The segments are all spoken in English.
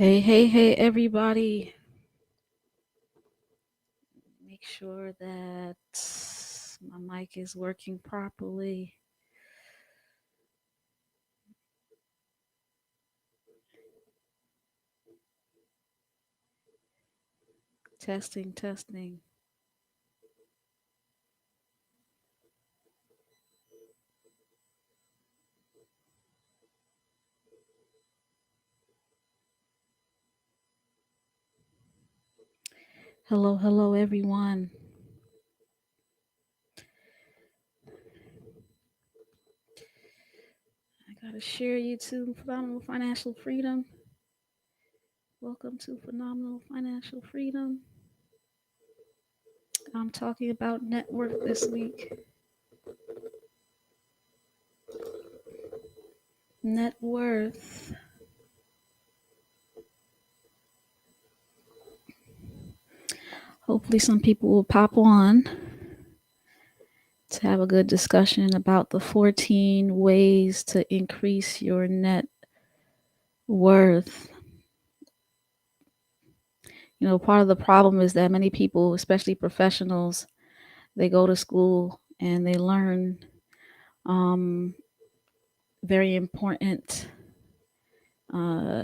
Hey, everybody. Make sure that my mic is working properly. Testing, testing. Hello, everyone. I got to share you to Phenomenal Financial Freedom. Welcome to Phenomenal Financial Freedom. I'm talking about net worth this week. Net worth. Hopefully, some people will pop on to have a good discussion about the 14 ways to increase your net worth. Part of the problem is that many people, especially professionals, they go to school and they learn um, very important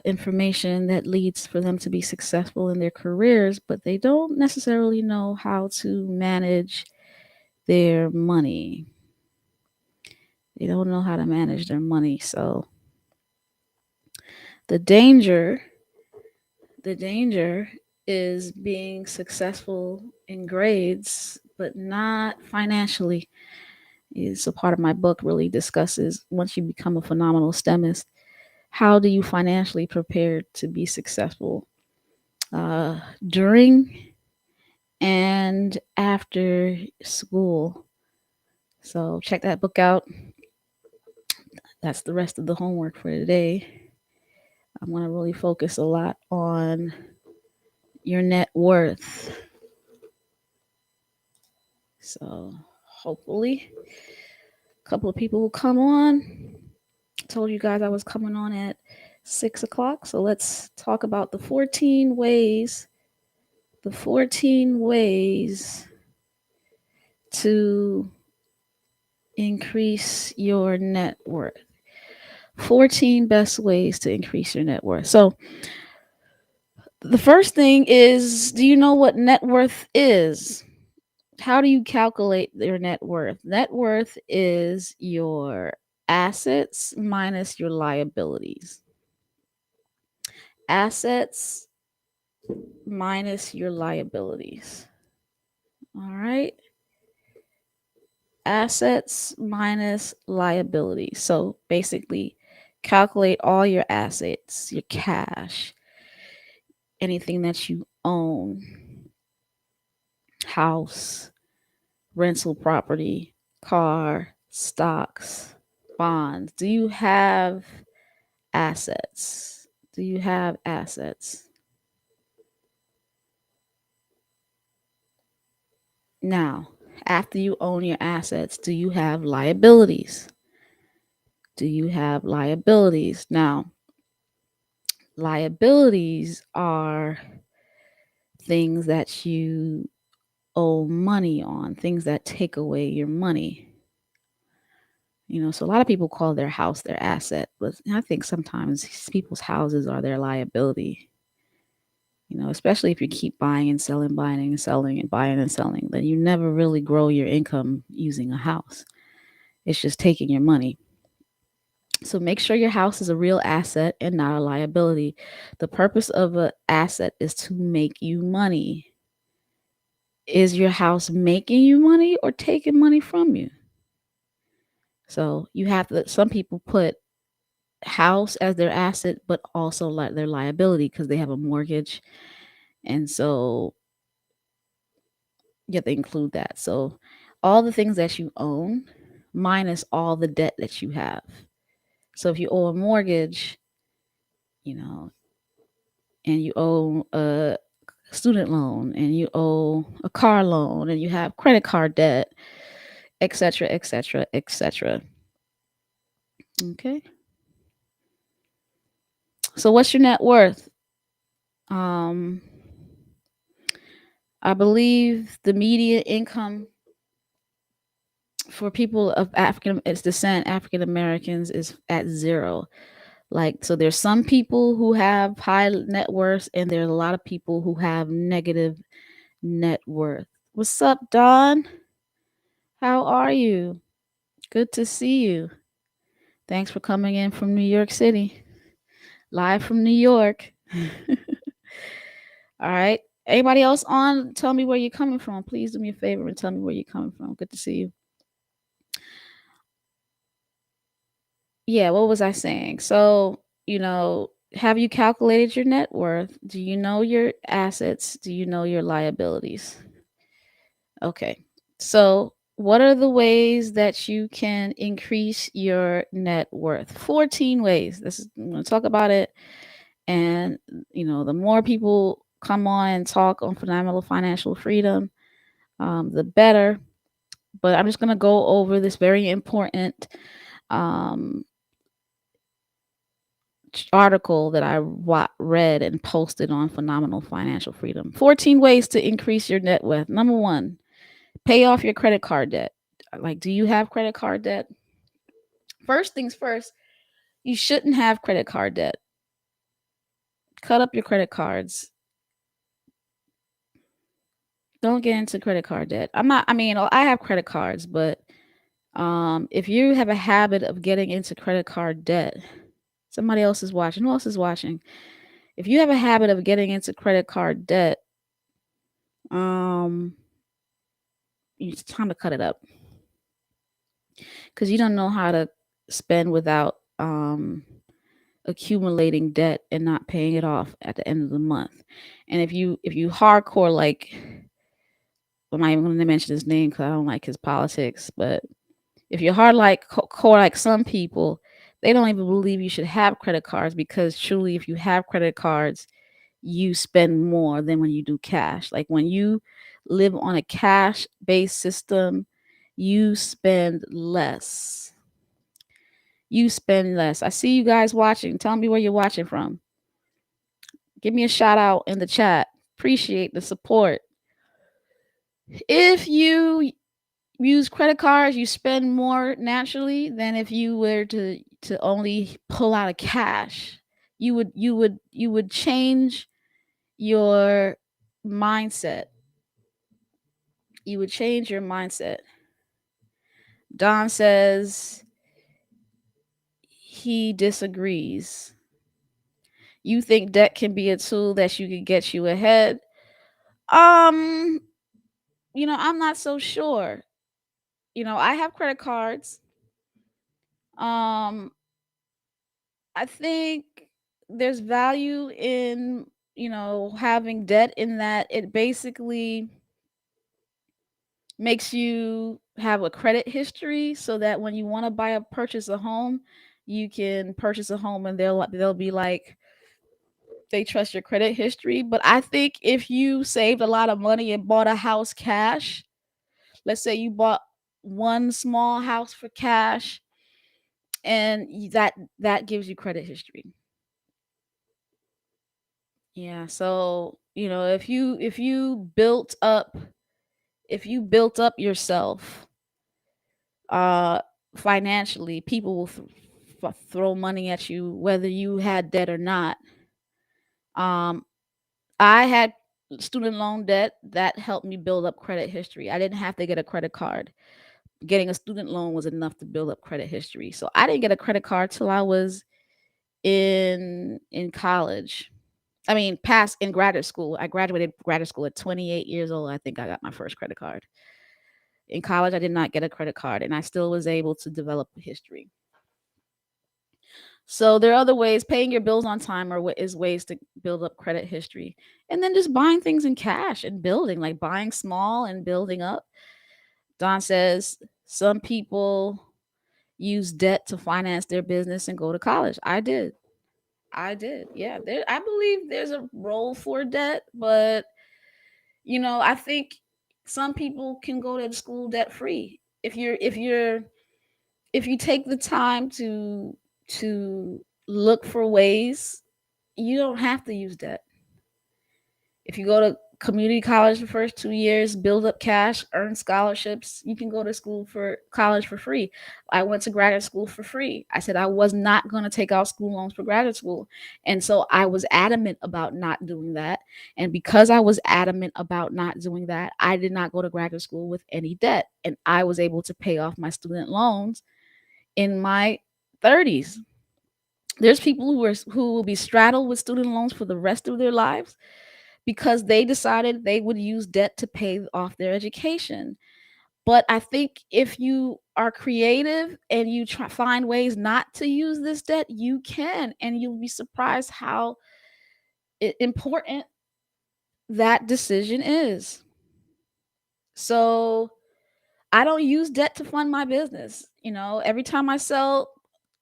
information that leads for them to be successful in their careers, but they don't necessarily know how to manage their money. They don't know how to manage their money. So the danger is being successful in grades, but not financially. Is a part of my book really discusses once you become a phenomenal STEMist, how do you financially prepare to be successful during and after school. So check that book out. That's the rest of the homework for today. I'm going to really focus a lot on your net worth. So hopefully a couple of people will come on. Told you guys I was coming on at 6:00. So let's talk about the 14 ways to increase your net worth. 14 best ways to increase your net worth. So the first thing is, do you know what net worth is? How do you calculate your net worth? Net worth is your assets minus your liabilities. Assets minus your liabilities. All right. Assets minus liabilities. So basically, calculate all your assets, your cash, anything that you own, house, rental property, car, stocks, bonds. Do you have assets? Do you have assets? Now, after you own your assets, do you have liabilities? Do you have liabilities? Now, liabilities are things that you owe money on, things that take away your money. So a lot of people call their house their asset, but I think sometimes people's houses are their liability. Especially if you keep buying and selling, buying and selling, and buying and selling, then you never really grow your income using a house. It's just taking your money. So make sure your house is a real asset and not a liability. The purpose of an asset is to make you money. Is your house making you money or taking money from you? So you have to, some people put house as their asset, but also like their liability because they have a mortgage. And so you have to include that. So all the things that you own minus all the debt that you have. So if you owe a mortgage, and you owe a student loan and you owe a car loan and you have credit card debt, etc., etc., etc. Okay. So what's your net worth? Um, I believe the median income for people of African its descent, African Americans, is at zero. Like, so there's some people who have high net worth, and there's a lot of people who have negative net worth. What's up, Don? How are you? Good to see you. Thanks for coming in from New York City, live from New York. All right. Anybody else on? Tell me where you're coming from. Please do me a favor and tell me where you're coming from. Good to see you. Yeah, what was I saying? So, have you calculated your net worth? Do you know your assets? Do you know your liabilities? Okay. So, what are the ways that you can increase your net worth? 14 ways. I'm going to talk about it. And, the more people come on and talk on phenomenal financial freedom, the better. But I'm just going to go over this very important um, article that I read and posted on phenomenal financial freedom. 14 ways to increase your net worth. Number one, pay off your credit card debt. Like, do you have credit card debt? First things first, you shouldn't have credit card debt. Cut up your credit cards. Don't get into credit card debt. I have credit cards, but if you have a habit of getting into credit card debt, somebody else is watching. Who else is watching? If you have a habit of getting into credit card debt, um, it's time to cut it up because you don't know how to spend without accumulating debt and not paying it off at the end of the month. And if you hardcore, like, I'm not even going to mention his name because I don't like his politics, but if you're hard like core like some people, they don't even believe you should have credit cards because truly, if you have credit cards, you spend more than when you do cash. Like when you live on a cash based system, you spend less. You spend less. I see you guys watching. Tell me where you're watching from. Give me a shout out in the chat. Appreciate the support. If you use credit cards, you spend more naturally than if you were to only pull out of cash. You would change your mindset. You would change your mindset. Don says he disagrees. You think debt can be a tool that you could get you ahead? Um, I'm not so sure. I have credit cards. Um, I think there's value in, having debt in that it basically makes you have a credit history so that when you want to purchase a home, you can purchase a home and they'll be like they trust your credit history. But I think if you saved a lot of money and bought a house cash, let's say you bought one small house for cash and that gives you credit history. Yeah, so, if you built up yourself uh financially, people will throw money at you whether you had debt or not. Um I had student loan debt that helped me build up credit history. I didn't have to get a credit card. Getting a student loan was enough to build up credit history. So I didn't get a credit card till I was in college. I mean, past in graduate school. I graduated graduate school at 28 years old. I think I got my first credit card. In college, I did not get a credit card, and I still was able to develop history. So there are other ways. Paying your bills on time is ways to build up credit history, and then just buying things in cash and building, like buying small and building up. Don says some people use debt to finance their business and go to college. I did. I did. Yeah, I believe there's a role for debt, but I think some people can go to school debt free if you take the time to look for ways. You don't have to use debt. If you go to community college the first 2 years, build up cash, earn scholarships, you can go to school for college for free. I went to graduate school for free. I said I was not going to take out school loans for graduate school. And so I was adamant about not doing that. And because I was adamant about not doing that, I did not go to graduate school with any debt. And I was able to pay off my student loans in my 30s. There's people who will be straddled with student loans for the rest of their lives because they decided they would use debt to pay off their education. But I think if you are creative and you find ways not to use this debt, you can, and you'll be surprised how important that decision is. So I don't use debt to fund my business. Every time I sell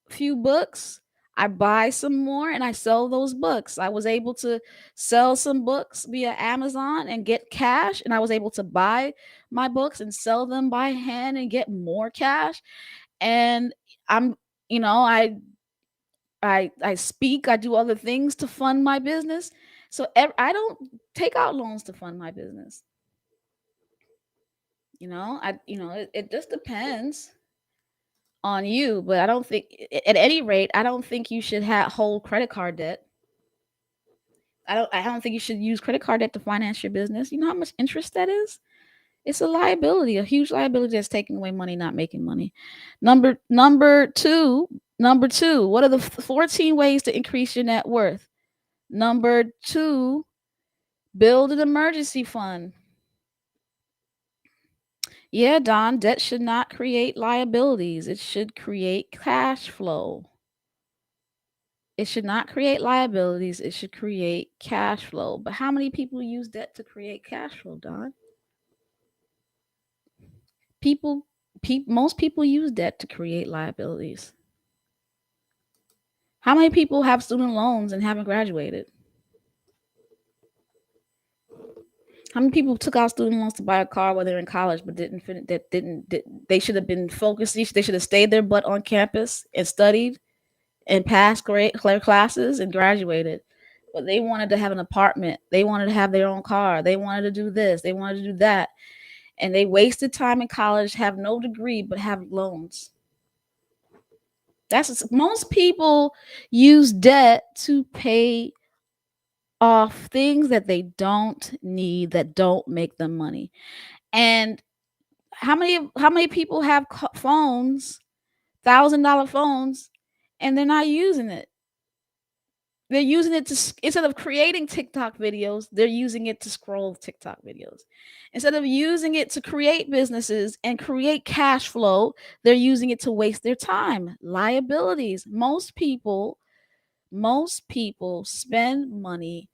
a few books, I buy some more and I sell those books. I was able to sell some books via Amazon and get cash, and I was able to buy my books and sell them by hand and get more cash. And I'm, you know, I speak, I do other things to fund my business. So I don't take out loans to fund my business. It just depends on you, but I don't think, at any rate, I don't think you should hold credit card debt. I don't think you should use credit card debt to finance your business. You know how much interest that is? It's a liability, a huge liability that's taking away money, not making money. Number two, what are the 14 ways to increase your net worth? Number 2, build an emergency fund. Yeah, Don, debt should not create liabilities. It should create cash flow. It should not create liabilities. It should create cash flow. But how many people use debt to create cash flow, Don? People, most people use debt to create liabilities. How many people have student loans and haven't graduated? How many people took out student loans to buy a car while they're in college, but didn't finish? They should have been focused. They should have stayed their butt on campus and studied and passed great classes and graduated. But they wanted to have an apartment. They wanted to have their own car. They wanted to do this. They wanted to do that. And they wasted time in college, have no degree, but have loans. Most people use debt to pay off things that they don't need, that don't make them money. And how many people have phones, $1,000 phones, and they're not using it? They're using it to, instead of creating TikTok videos, they're using it to scroll TikTok videos. Instead of using it to create businesses and create cash flow, they're using it to waste their time. Liabilities. Most people spend money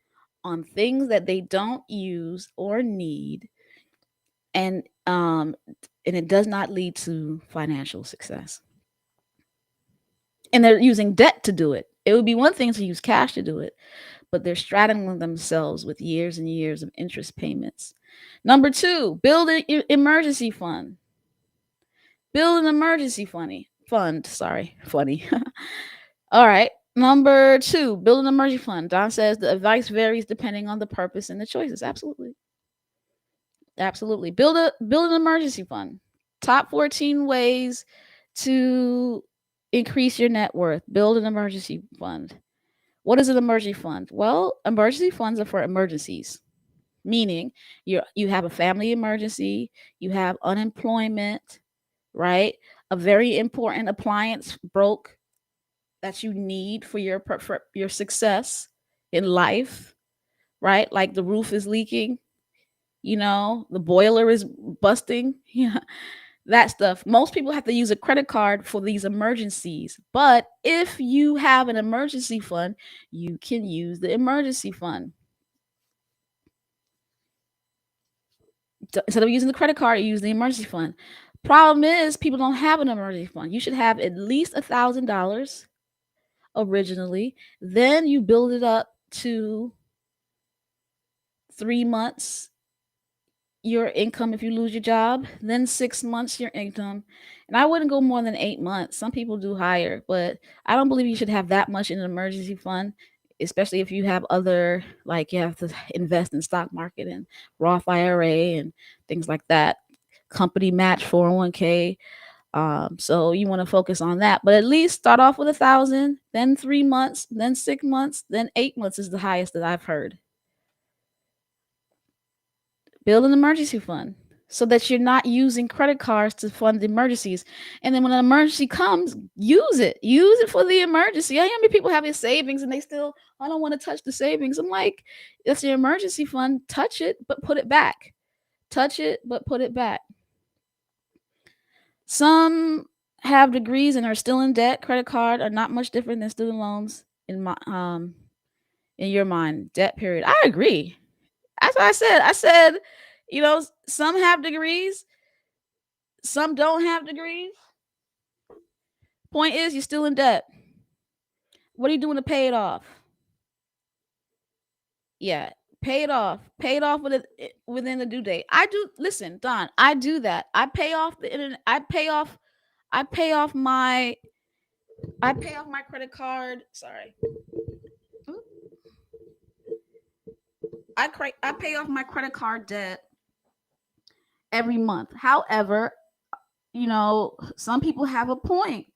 on things that they don't use or need, and it does not lead to financial success. And they're using debt to do it. It would be one thing to use cash to do it, but they're straddling themselves with years and years of interest payments. Number 2, build an emergency fund. Build an emergency fund. Sorry, funny. All right. Number 2, build an emergency fund. Don says the advice varies depending on the purpose and the choices. Absolutely. Build an emergency fund. Top 14 ways to increase your net worth. Build an emergency fund. What is an emergency fund? Well, emergency funds are for emergencies, meaning you have a family emergency, you have unemployment, right? A very important appliance broke that you need for your success in life, right? Like the roof is leaking, the boiler is busting, yeah, that stuff. Most people have to use a credit card for these emergencies. But if you have an emergency fund, you can use the emergency fund. Instead of using the credit card, you use the emergency fund. Problem is, people don't have an emergency fund. You should have at least $1,000 originally. Then you build it up to 3 months your income if you lose your job, then 6 months your income. And I wouldn't go more than 8 months. Some people do higher, but I don't believe you should have that much in an emergency fund. especially if you have other, like you have to invest in stock market and Roth IRA and things like that, company match 401k. So you want to focus on that, but at least start off with 1,000, then 3 months, then 6 months, then 8 months is the highest that I've heard. Build an emergency fund so that you're not using credit cards to fund emergencies. And then when an emergency comes, use it. Use it for the emergency. I know how many people have their savings and they still, I don't want to touch the savings. I'm like, that's your emergency fund. Touch it, but put it back. Touch it, but put it back. Some have degrees and are still in debt. Credit card are not much different than student loans in your mind. Debt period. I agree. That's what I said. I said, some have degrees, some don't have degrees. Point is, you're still in debt. What are you doing to pay it off? Yeah, pay it off. Pay it off within the due date. I do. Listen, Don. I do that. I pay off the internet. I pay off. I pay off my. I pay off my credit card. Sorry. I pay off my credit card debt every month. However, some people have a point.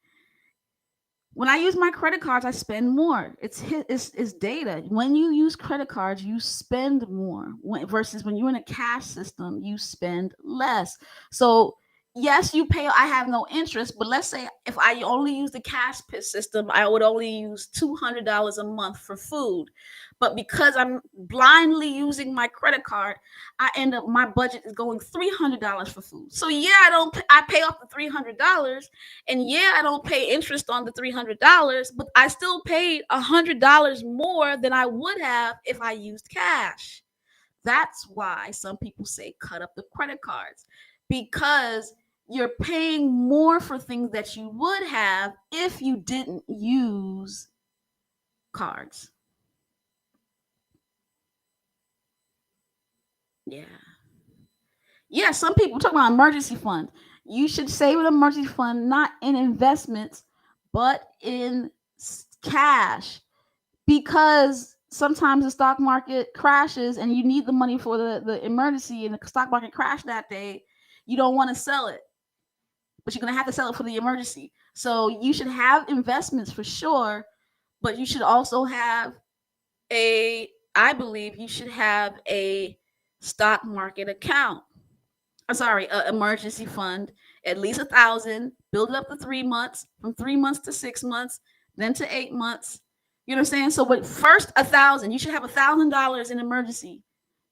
When I use my credit cards, I spend more. It's data. When you use credit cards, you spend more. Versus when you're in a cash system, you spend less. So yes, you pay. I have no interest, but let's say if I only use the cash system, I would only use $200 a month for food. But because I'm blindly using my credit card, I end up my budget is going $300 for food. So yeah, I pay off the $300, and yeah, I don't pay interest on the $300, but I still paid $100 more than I would have if I used cash. That's why some people say cut up the credit cards, because you're paying more for things that you would have if you didn't use cards. Yeah. Yeah, some people talk about emergency fund. You should save an emergency fund not in investments, but in cash, because sometimes the stock market crashes and you need the money for the emergency, and the stock market crashed that day. You don't want to sell it, but you're going to have to sell it for the emergency. So you should have investments for sure, but you should also have I believe you should have a stock market account. I'm sorry, an emergency fund, at least 1,000. Build it up to 3 months, from 3 months to 6 months, then to 8 months. You know what I'm saying? So, but first 1,000. You should have $1,000 in emergency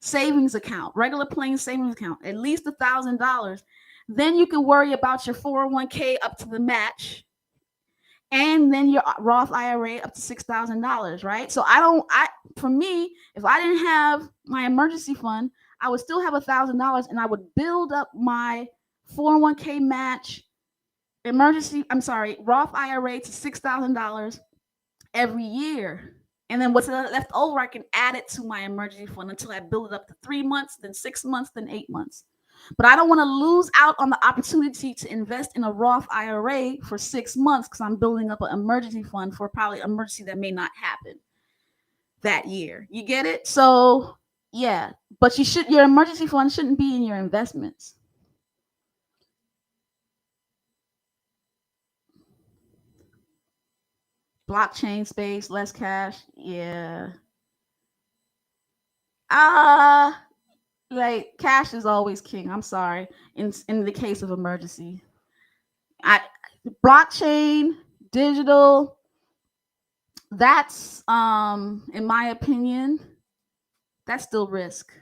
savings account, regular plain savings account, at least $1,000. Then you can worry about your 401k up to the match, and then your Roth IRA up to $6,000, right? So for me, if I didn't have my emergency fund, I would still have $1,000, and I would build up my 401k match, Roth IRA to $6,000 every year. And then what's left over, I can add it to my emergency fund until I build it up to 3 months, then 6 months, then 8 months. But I don't want to lose out on the opportunity to invest in a Roth IRA for 6 months because I'm building up an emergency fund for probably an emergency that may not happen that year. You get it? So yeah, but your emergency fund shouldn't be in your investments. Blockchain space, less cash. Yeah. Uh like cash is always king. I'm sorry. In the case of emergency. I Blockchain, digital, that's in my opinion, that's still risk.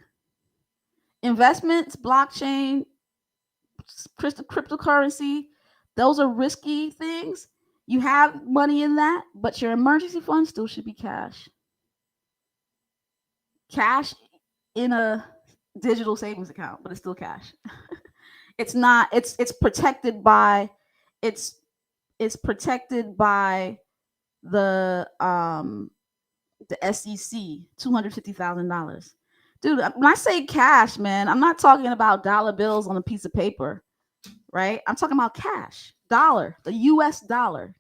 Investments, blockchain, cryptocurrency, those are risky things. You have money in that, but your emergency fund still should be cash. Cash in a digital savings account, but it's still cash. It's not. It's protected by. It's protected by the SEC, $250,000. Dude, when I say cash, man, I'm not talking about dollar bills on a piece of paper, right? I'm talking about cash, dollar, the US dollar,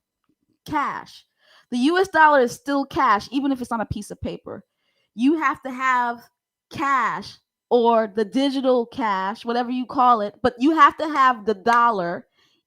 cash. The US dollar is still cash, even if it's on a piece of paper. You have to have cash or the digital cash, whatever you call it, but you have to have the dollar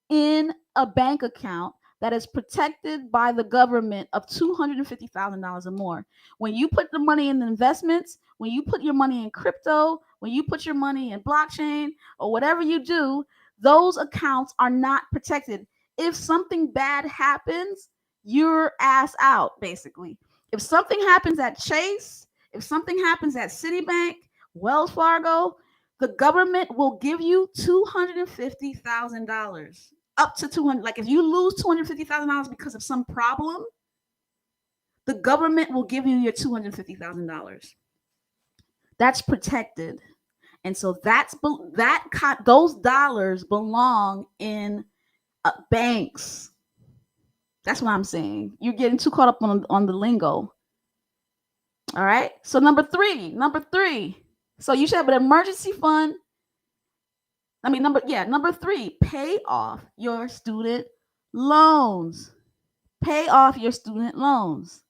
in a bank account that is protected by the government of $250,000 or more. When you put the money in the investments, when you put your money in crypto, when you put your money in blockchain or whatever you do, those accounts are not protected. If something bad happens, you're ass out, basically. If something happens at Chase, if something happens at Citibank, Wells Fargo, the government will give you $250,000, up to 200. Like if you lose $250,000 because of some problem, the government will give you your $250,000. That's protected, and so those dollars belong in banks. That's what I'm saying. You're getting too caught up on the lingo. All right. So number three. So you should have an emergency fund. Number three, pay off your student loans. Pay off your student loans.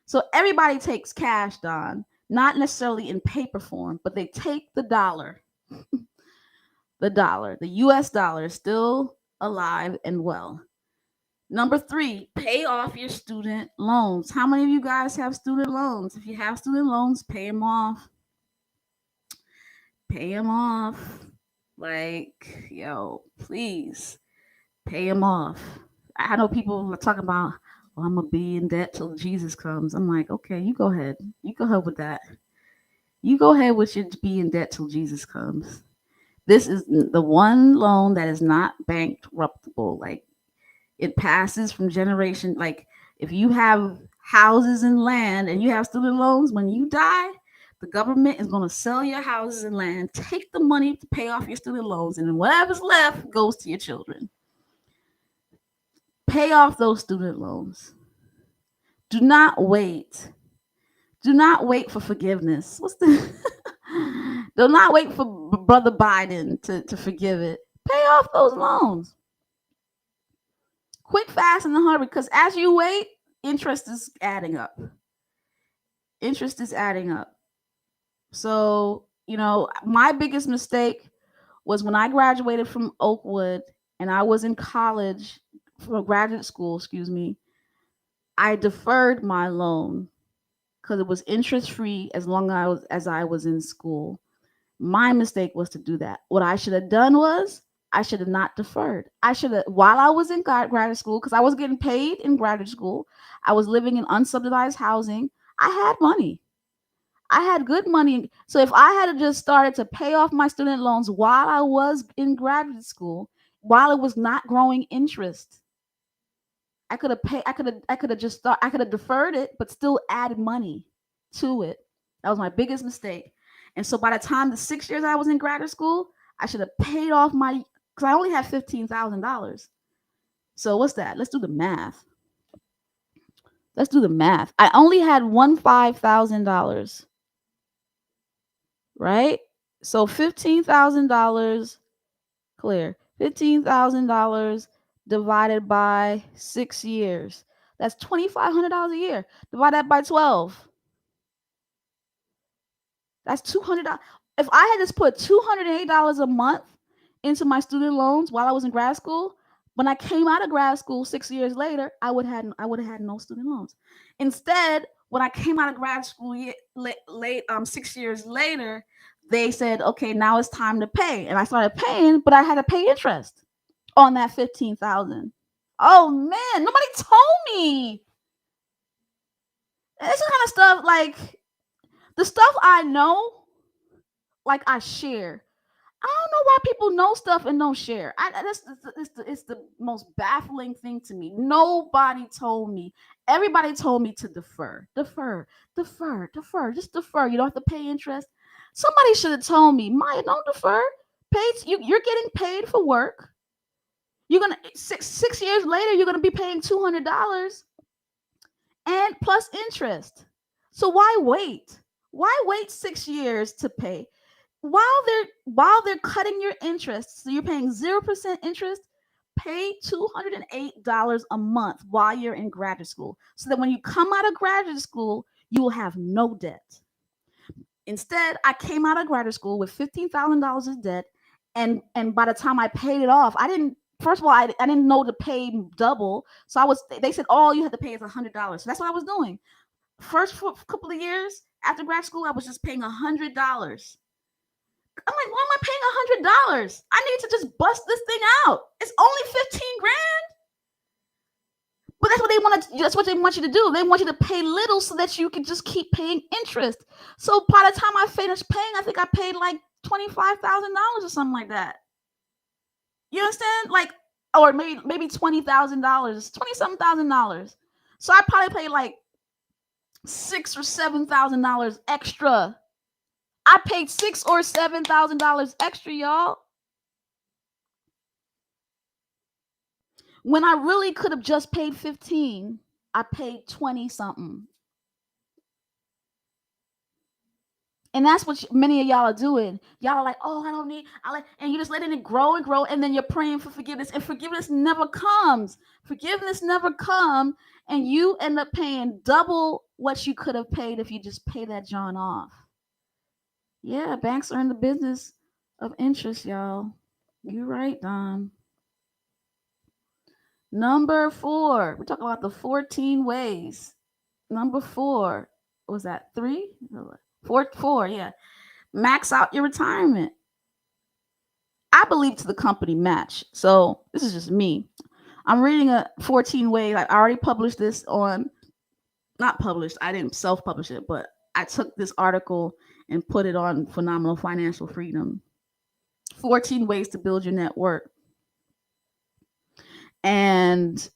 So everybody takes cash, Don, not necessarily in paper form, but they take the dollar. The US dollar is still alive and well. Number three, pay off your student loans. How many of you guys have student loans? If you have student loans, pay them off. Pay them off. Like, yo, please pay them off. I know people are talking about, well, I'm going to be in debt till Jesus comes. I'm like, okay, you go ahead. You go ahead with that. You go ahead with your be in debt till Jesus comes. This is the one loan that is not bankruptable. Like, it passes from generation. Like, if you have houses and land and you have student loans, when you die, the government is going to sell your houses and land, take the money to pay off your student loans, and then whatever's left goes to your children. Pay off those student loans. Do not wait. Do not wait for forgiveness. Do not wait for Brother Biden to forgive it. Pay off those loans. Quick, fast, and in a hurry, because as you wait, interest is adding up. Interest is adding up. So, my biggest mistake was when I graduated from Oakwood and I was in college for graduate school, I deferred my loan because it was interest free as long as I was in school. My mistake was to do that. What I should have done was I should have not deferred. I should have, while I was in graduate school, because I was getting paid in graduate school, I was living in unsubsidized housing. I had money. I had good money. So if I had just started to pay off my student loans while I was in graduate school, while it was not growing interest, I could have deferred it, but still added money to it. That was my biggest mistake. And so by the time the 6 years I was in graduate school, I should have paid off because I only had $15,000. So what's that? Let's do the math. I only had $15,000. Right? So $15,000 clear. $15,000 divided by 6 years. That's $2,500 a year. Divide that by 12. That's $200. If I had just put $208 a month into my student loans while I was in grad school, when I came out of grad school 6 years later, I would have had no student loans. Instead, when I came out of grad school 6 years later, they said, okay, now it's time to pay. And I started paying, but I had to pay interest on that $15,000. Oh man, nobody told me. This kind of stuff, like the stuff I know, like I share. I don't know why people know stuff and don't share. It's the most baffling thing to me. Nobody told me. Everybody told me to defer. Just defer. You don't have to pay interest. Somebody should have told me, Maya, don't defer. You're getting paid for work. You're gonna 6 years later, you're gonna be paying $200 and plus interest. So why wait? Why wait 6 years to pay? While they're cutting your interest, so you're paying 0% interest, pay $208 a month while you're in graduate school, so that when you come out of graduate school, you will have no debt. Instead, I came out of graduate school with $15,000 in debt, and by the time I paid it off, I didn't. First of all, I didn't know to pay double, so I was. They said all you have to pay is $100. So that's what I was doing. First couple of years after grad school, I was just paying $100. I'm like, why am I paying $100? I need to just bust this thing out. It's only 15 grand. But that's what they want to. That's what they want you to do. They want you to pay little so that you can just keep paying interest. So by the time I finished paying, I think I paid like $25,000 or something like that. You understand? Like, or maybe $20,000, 20-something $1,000. So I probably paid like $6,000 or $7,000 extra. I paid $6,000 or $7,000 extra, y'all. When I really could have just paid 15, I paid 20 something. And that's what many of y'all are doing. Y'all are like, oh, I don't need, and you're just letting it grow and grow, and then you're praying for forgiveness, and forgiveness never comes. Forgiveness never comes, and you end up paying double what you could have paid if you just pay that John off. Yeah, banks are in the business of interest, y'all. You're right, Don. Number 4, we're talking about the 14 ways. Number 4, was that 3? 4, yeah. Max out your retirement. I believe to the company match. So this is just me. I'm reading a 14 ways. I already published this on, not published, I didn't self-publish it, but I took this article and put it on Phenomenal Financial Freedom. 14 ways to build your net worth. And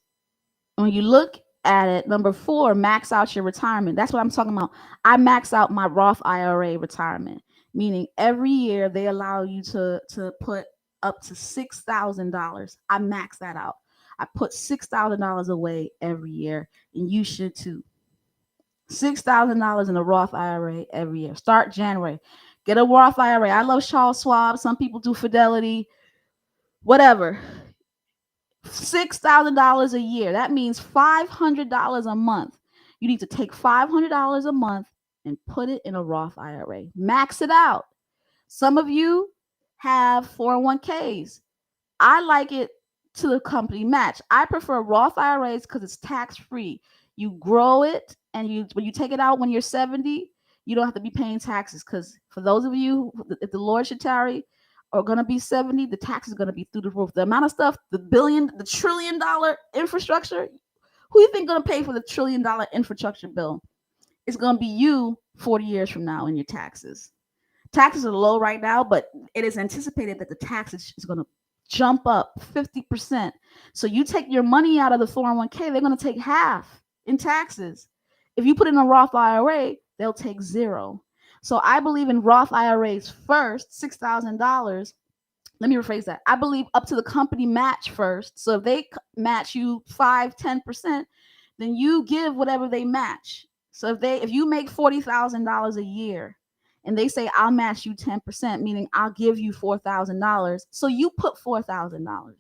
when you look at it, number 4, max out your retirement. That's what I'm talking about. I max out my Roth IRA retirement, meaning every year they allow you to put up to $6,000. I max that out. I put $6,000 away every year, and you should too. $6,000 in a Roth IRA every year. Start January. Get a Roth IRA. I love Charles Schwab. Some people do Fidelity, whatever. $6,000 a year. That means $500 a month. You need to take $500 a month and put it in a Roth IRA. Max it out. Some of you have 401ks. I like it to the company match. I prefer Roth IRAs because it's tax free. You grow it, and when you take it out when you're 70, you don't have to be paying taxes. Because for those of you, if the Lord should tarry, are going to be 70, the tax is going to be through the roof. The amount of stuff, the $1 trillion infrastructure, who you think going to pay for the $1 trillion infrastructure bill? It's going to be you 40 years from now in your taxes. Taxes are low right now, but it is anticipated that the taxes is going to jump up 50%. So you take your money out of the 401k, they're going to take half in taxes. If you put in a Roth IRA, they'll take zero. So I believe in Roth IRAs first, $6,000. Let me rephrase that. I believe up to the company match first. So if they match you 5-10%, then you give whatever they match. So if you make $40,000 a year, and they say I'll match you 10%, meaning I'll give you $4,000. So you put $4,000.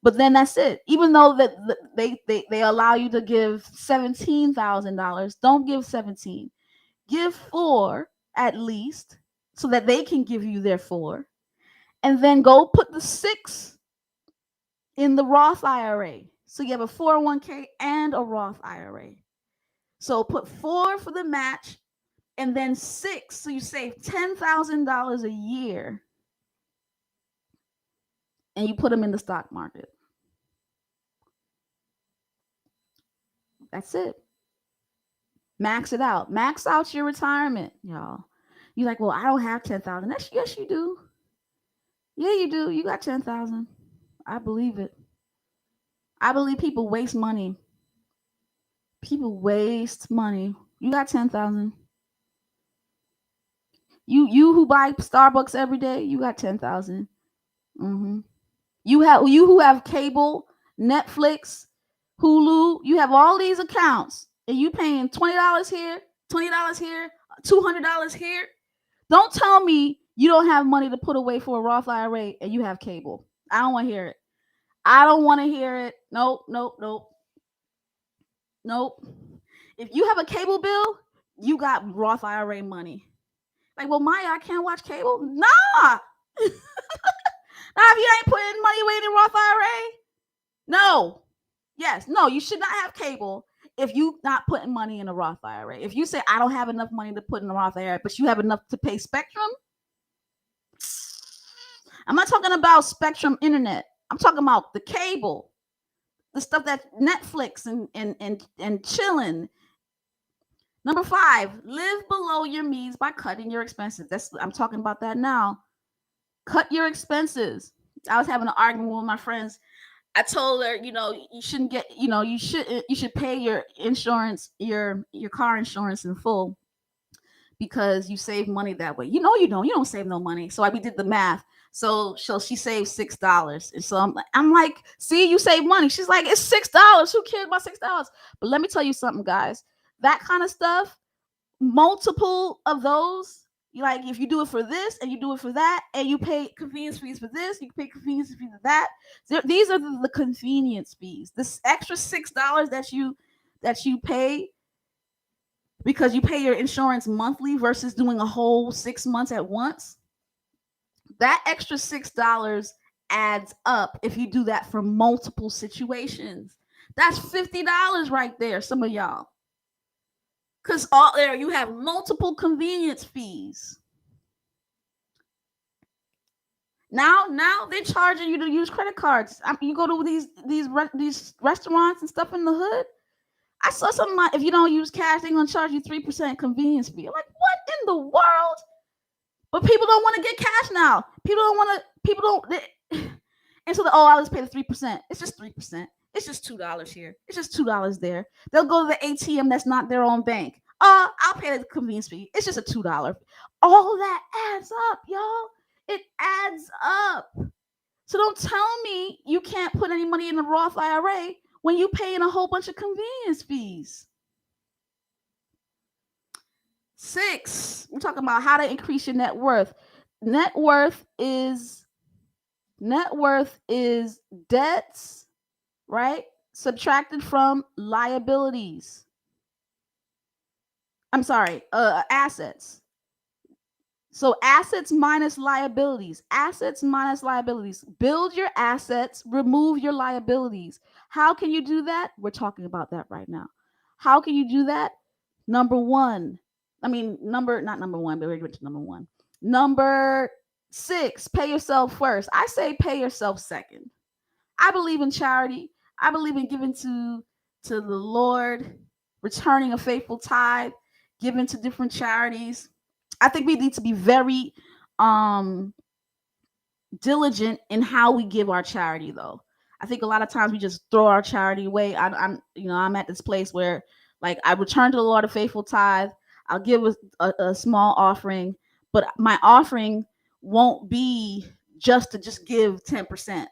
But then that's it. Even though that they allow you to give $17,000, don't give 17. Give 4 at least, so that they can give you their 4, and then go put the 6 in the Roth IRA. So you have a 401k and a Roth IRA. So put 4 for the match, and then 6, so you save $10,000 a year, and you put them in the stock market. That's it. Max it out. Max out your retirement, y'all. You're like, well, I don't have 10,000. Yes, you do. Yeah, you do. You got 10,000. I believe it. I believe people waste money. People waste money. You got 10,000. You who buy Starbucks every day, you got 10,000. Mm-hmm. You who have cable, Netflix, Hulu, you have all these accounts, and you paying $20 here, $20 here, $200 here. Don't tell me you don't have money to put away for a Roth IRA and you have cable. I don't want to hear it. I don't want to hear it. Nope, nope, nope, nope. If you have a cable bill, you got Roth IRA money. Like, well, Maya, I can't watch cable. Nah. Now, if you ain't putting money away in the Roth IRA, no. Yes, no, you should not have cable if you not putting money in a Roth IRA. If you say I don't have enough money to put in a Roth IRA, but you have enough to pay Spectrum, I'm not talking about Spectrum Internet. I'm talking about the cable, the stuff that Netflix and chilling. Number 5, live below your means by cutting your expenses. I'm talking about that now. Cut your expenses. I was having an argument with my friends. I told her, you shouldn't get, you should pay your insurance, your car insurance in full because you save money that way. You don't save no money. So we did the math. So she saved $6, and so I'm like, see, you save money. She's like, it's $6. Who cares about $6? But let me tell you something, guys. That kind of stuff, multiple of those. Like if you do it for this and you do it for that, and you pay convenience fees for this, you pay convenience fees for that. These are the convenience fees. This extra $6 that you pay because you pay your insurance monthly versus doing a whole 6 months at once. That extra $6 adds up if you do that for multiple situations. That's $50 right there, some of y'all. Because all there you have multiple convenience fees. Now they're charging you to use credit cards. You go to these restaurants and stuff in the hood. I saw something like, if you don't use cash, they're gonna charge you 3% convenience fee. I'm like, what in the world? But people don't want to get cash now. And so I'll just pay the 3%. It's just 3%. It's just $2 here. It's just $2 there. They'll go to the ATM that's not their own bank. I'll pay the convenience fee. It's just a $2. All that adds up, y'all. It adds up. So don't tell me you can't put any money in the Roth IRA when you paying a whole bunch of convenience fees. 6, we're talking about how to increase your net worth. Net worth is debts, right? Subtracted from liabilities. I'm sorry, assets. So assets minus liabilities. Assets minus liabilities. Build your assets, remove your liabilities. How can you do that? We're talking about that right now. How can you do that? Not number one, but we're going to number 1. Number 6, pay yourself first. I say pay yourself second. I believe in charity. I believe in giving to the Lord, returning a faithful tithe, giving to different charities. I think we need to be very diligent in how we give our charity, though. I think a lot of times we just throw our charity away. I'm at this place where, like, I return to the Lord a faithful tithe. I'll give a small offering, but my offering won't be just to give 10%.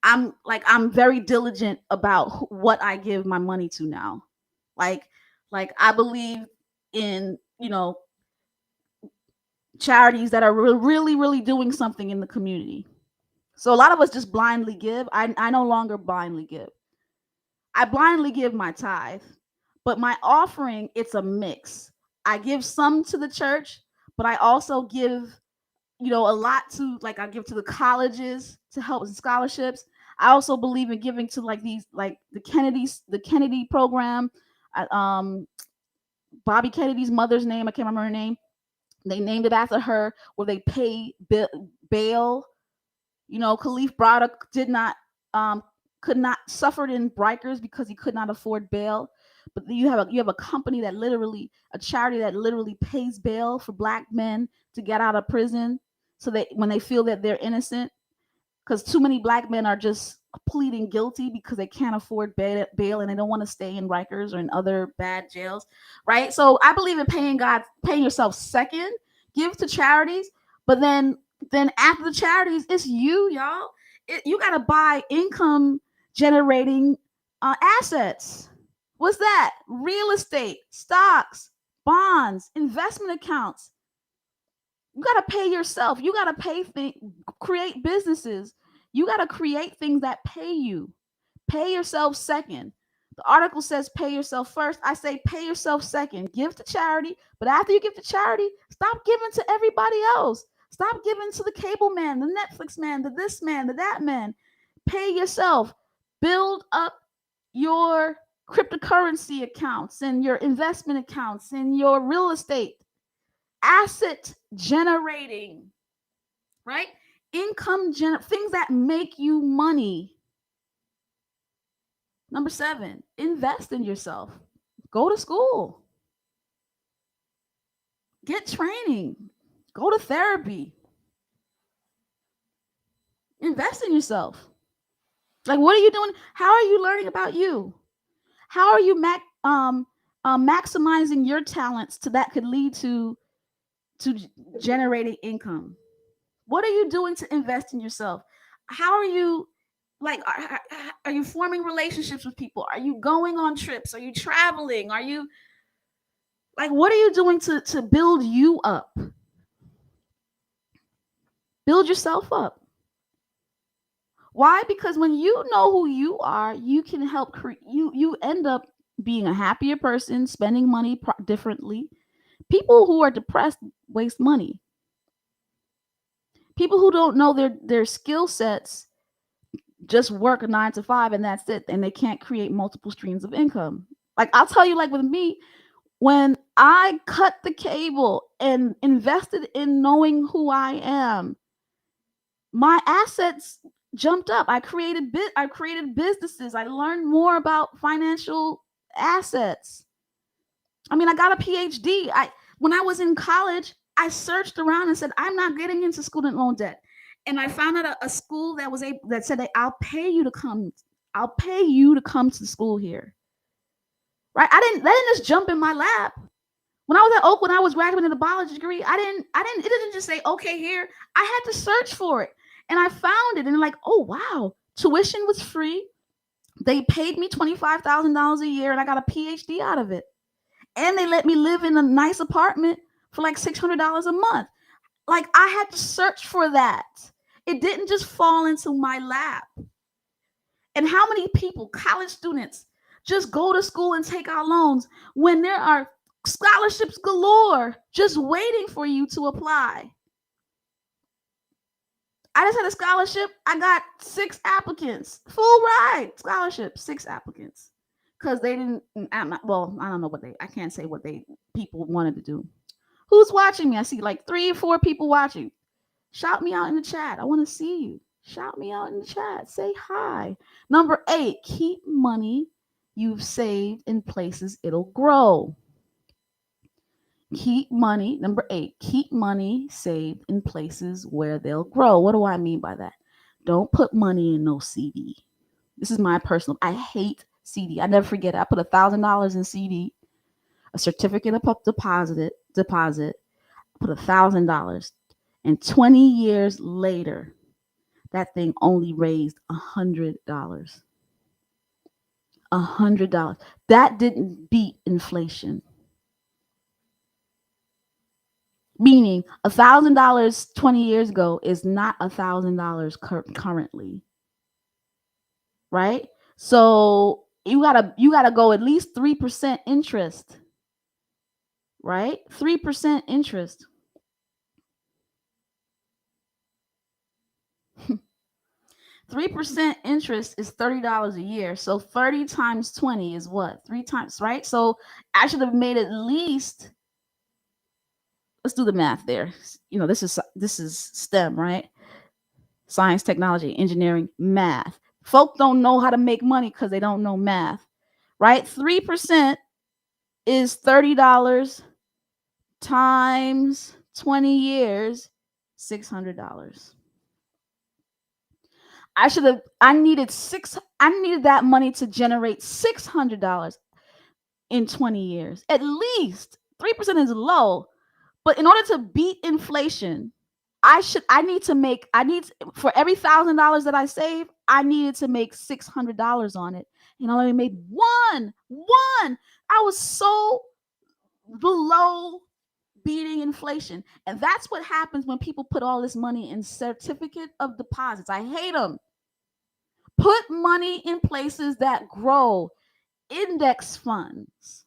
I'm very diligent about what I give my money to now. Like I believe in, charities that are really, really doing something in the community. So a lot of us just blindly give. I no longer blindly give. I blindly give my tithe, but my offering, it's a mix. I give some to the church, but I also give, a lot to, like, I give to the colleges to help with scholarships. I also believe in giving to the Kennedy program. Bobby Kennedy's mother's name, I can't remember her name. They named it after her, where they pay bail. Khalif Browder could not suffered in Rikers because he could not afford bail. But you have a company that a charity that literally pays bail for Black men to get out of prison, so that when they feel that they're innocent, because too many Black men are just pleading guilty because they can't afford bail and they don't want to stay in Rikers or in other bad jails, right? So I believe in paying yourself second, give to charities, but then after the charities, it's you, y'all. You got to buy income generating assets. What's that? Real estate, stocks, bonds, investment accounts. You got to pay yourself. You got to create businesses. You got to create things that pay you. Pay yourself second. The article says pay yourself first. I say pay yourself second. Give to charity, but after you give to charity, stop giving to everybody else. Stop giving to the cable man, the Netflix man, the this man, the that man. Pay yourself. Build up your cryptocurrency accounts and your investment accounts and your real estate asset generating, right? Things that make you money. Number 7, invest in yourself. Go to school. Get training. Go to therapy. Invest in yourself. Like, what are you doing? How are you learning about you? How are you maximizing your talents to that could lead to generating income? What are you doing to invest in yourself? How are you, like, are you forming relationships with people? Are you going on trips? Are you traveling? Are you, like, what are you doing to build you up? Build yourself up. Why? Because when you know who you are, you can help you end up being a happier person, spending money differently. People who are depressed waste money. People who don't know their skill sets just work a 9 to 5 and that's it, and they can't create multiple streams of income. Like, I'll tell you, like, with me, when I cut the cable and invested in knowing who I am, my assets jumped up. I created businesses. I learned more about financial assets. I mean, I got a PhD. When I was in college, I searched around and said, I'm not getting into student loan debt. And I found out a school that said that I'll pay you to come to school here. Right? That didn't just jump in my lap. When I was at Oak, when I was graduating a biology degree, it didn't just say, okay, here. I had to search for it. And I found it. And like, oh, wow. Tuition was free. They paid me $25,000 a year and I got a PhD out of it. And they let me live in a nice apartment for like $600 a month. Like, I had to search for that. It didn't just fall into my lap. And how many people, college students, just go to school and take out loans when there are scholarships galore just waiting for you to apply? I just had a scholarship. I got 6 applicants. Full ride scholarship, 6 applicants. Because they didn't, I don't know I can't say what people wanted to do. Who's watching me? I see like 3 or 4 people watching. Shout me out in the chat. I want to see you. Shout me out in the chat. Say hi. Number 8, keep money you've saved in places it'll grow. Number 8, keep money saved in places where they'll grow. What do I mean by that? Don't put money in no CD. This is my personal, I hate CD. I never forget it. I put $1,000 in CD, a certificate of deposit, put $1,000. And 20 years later, that thing only raised $100. $100. That didn't beat inflation. Meaning $1,000 20 years ago is not $1,000 currently. Right? So you gotta go at least 3% interest. Right? 3% interest. 3% interest is $30 a year. So 30 times 20 is what? 3 times, right? So I should have made at least, let's do the math there. You know, this is STEM, right? Science, technology, engineering, math. Folk don't know how to make money because they don't know math, right? 3% is $30 times 20 years, $600. I needed that money to generate $600 in 20 years. At least 3% is low, but in order to beat inflation, for every $1,000 that I save, I needed to make $600 on it. And I only made one. I was so below beating inflation. And that's what happens when people put all this money in certificate of deposits. I hate them. Put money in places that grow. Index funds,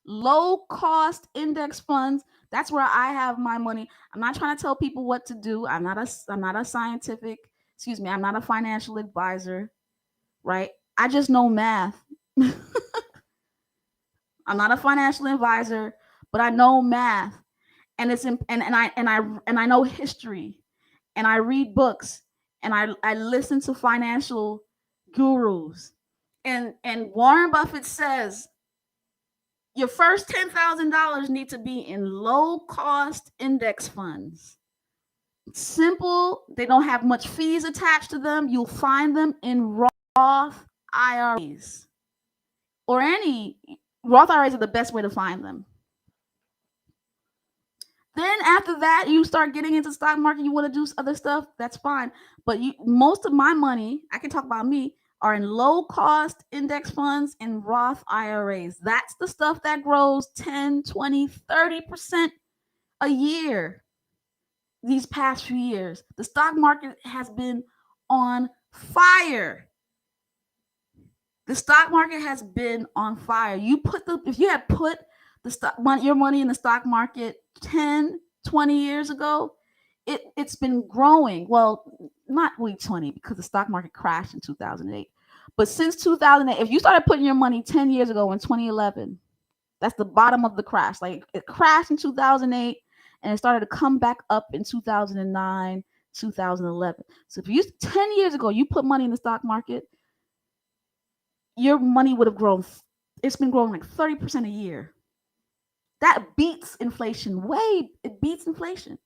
low cost index funds. That's where I have my money. I'm not trying to tell people what to do. I'm not a scientific, excuse me, I'm not a financial advisor, right? I just know math. I'm not a financial advisor, but I know math, and it's and I know history, and I read books, and I listen to financial gurus, and Warren Buffett says your first $10,000 need to be in low cost index funds. Simple, they don't have much fees attached to them. You'll find them in Roth IRAs, or any Roth IRAs are the best way to find them. Then after that, you start getting into stock market. You want to do other stuff, that's fine. But most of my money, I can talk about me, are in low cost index funds and Roth IRAs. That's the stuff that grows 10, 20, 30% a year these past few years. The stock market has been on fire. The stock market has been on fire. If you had put your money in the stock market 10, 20 years ago, it's been growing. Well, not really 20, because the stock market crashed in 2008. But since 2008, if you started putting your money 10 years ago in 2011, that's the bottom of the crash. Like, it crashed in 2008 and it started to come back up in 2009, 2011. So if you 10 years ago, you put money in the stock market, your money would have grown. It's been growing like 30% a year. That beats inflation. It beats inflation.